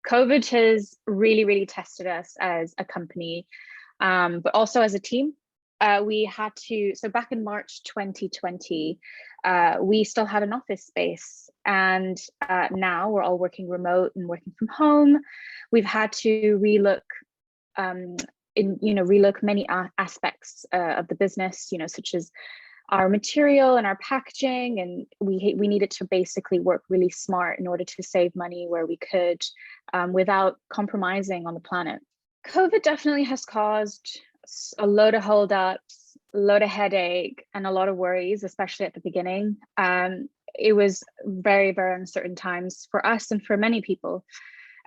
COVID has really, really tested us as a company, but also as a team. We had to, so back in March 2020, we still had an office space, and now we're all working remote and working from home. We've had to relook relook many aspects of the business, such as our material and our packaging, and we needed to basically work really smart in order to save money where we could, without compromising on the planet. COVID definitely has caused a load of holdups, a load of headache, and a lot of worries, especially at the beginning. It was very, very uncertain times for us and for many people.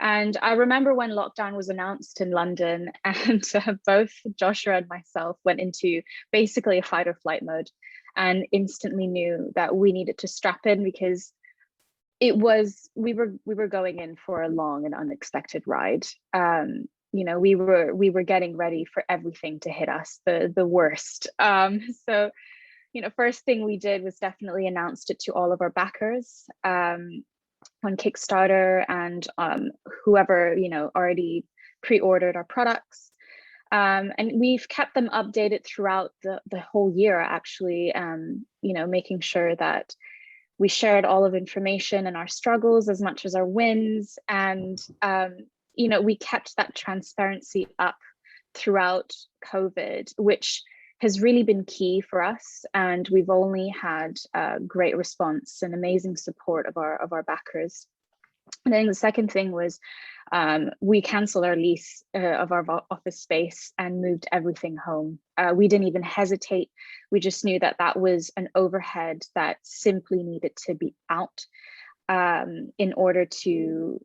And I remember when lockdown was announced in London, and both Joshua and myself went into basically a fight or flight mode, and instantly knew that we needed to strap in, because we were going in for a long and unexpected ride. We were getting ready for everything to hit us, the worst. So first thing we did was definitely announced it to all of our backers on Kickstarter, and whoever already pre-ordered our products, and we've kept them updated throughout the whole year, actually, making sure that we shared all of information and our struggles as much as our wins, and we kept that transparency up throughout COVID, which has really been key for us, and we've only had great response and amazing support of our backers. And then the second thing was we canceled our lease of our office space and moved everything home. We didn't even hesitate. We just knew that that was an overhead that simply needed to be out in order to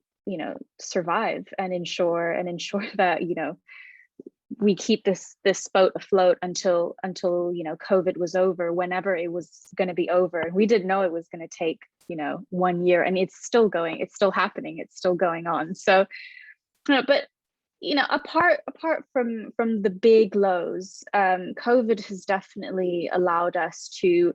survive and ensure that we keep this boat afloat until COVID was over, whenever it was going to be over. We didn't know it was going to take 1 year, and it's still going, it's still happening, it's still going on. So but apart from the big lows, COVID has definitely allowed us to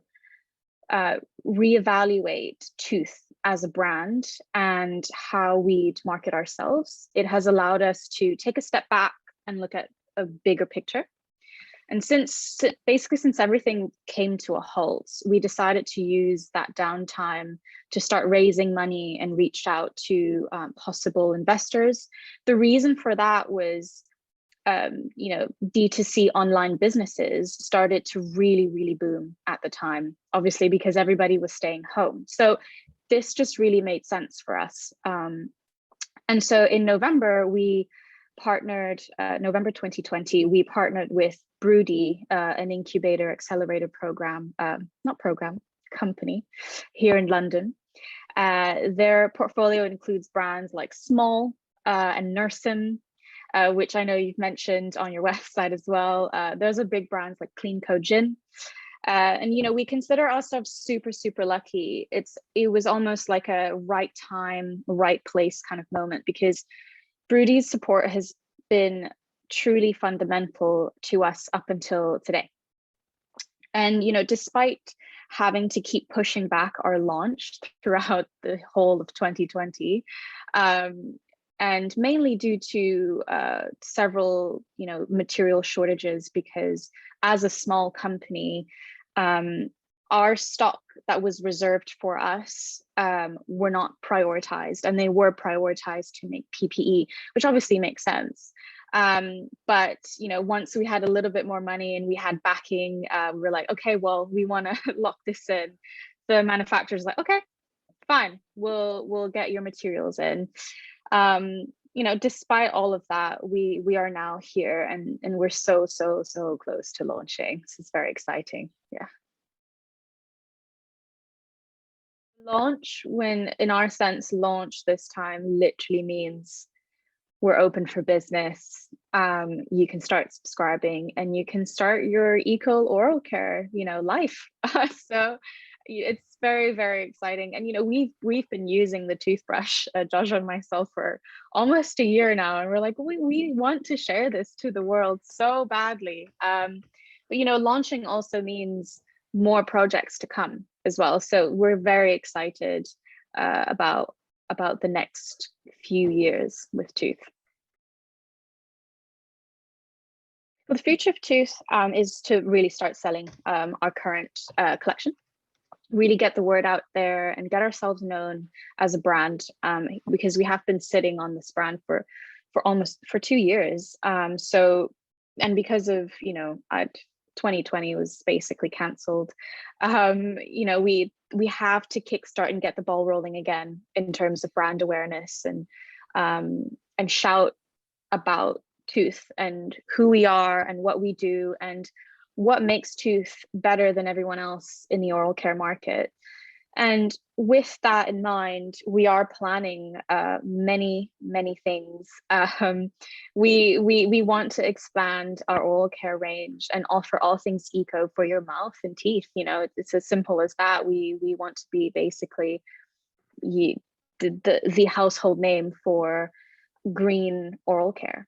reevaluate Tooth as a brand and how we'd market ourselves. It has allowed us to take a step back and look at a bigger picture. And since everything came to a halt, we decided to use that downtime to start raising money and reached out to possible investors. The reason for that was, D2C online businesses started to really, really boom at the time, obviously, because everybody was staying home. So this just really made sense for us. And so in November, November 2020, we partnered with Broody, an incubator accelerator company here in London. Their portfolio includes brands like Small and Nursem, which I know you've mentioned on your website as well. Those are big brands like Clean Co Gin. And we consider ourselves super, super lucky. It was almost like a right time, right place kind of moment, because Broody's support has been truly fundamental to us up until today. And despite having to keep pushing back our launch throughout the whole of 2020, and mainly due to several material shortages, because as a small company, our stock that was reserved for us were not prioritized, and they were prioritized to make PPE, which obviously makes sense. But once we had a little bit more money and we had backing, we were like, okay, well, we want to lock this in. The manufacturer's like, okay, fine, we'll get your materials in. Despite all of that, we are now here, and we're so close to launching. So it's very exciting. Yeah. Launch, when in our sense, launch this time literally means we're open for business. You can start subscribing and you can start your eco oral care, life. So it's very, very exciting. And we've been using the toothbrush, Joshua and myself, for almost a year now, and we're like, we want to share this to the world so badly. But launching also means more projects to come as well. So we're very excited about about the next few years with Tooth? Well, the future of Tooth is to really start selling our current collection, really get the word out there and get ourselves known as a brand, because we have been sitting on this brand for almost 2 years. So, and because of, 2020 was basically cancelled, we have to kickstart and get the ball rolling again in terms of brand awareness, and shout about Tooth and who we are and what we do and what makes Tooth better than everyone else in the oral care market. And with that in mind, we are planning many things. We want to expand our oral care range and offer all things eco for your mouth and teeth. It's as simple as that. We want to be basically the household name for green oral care.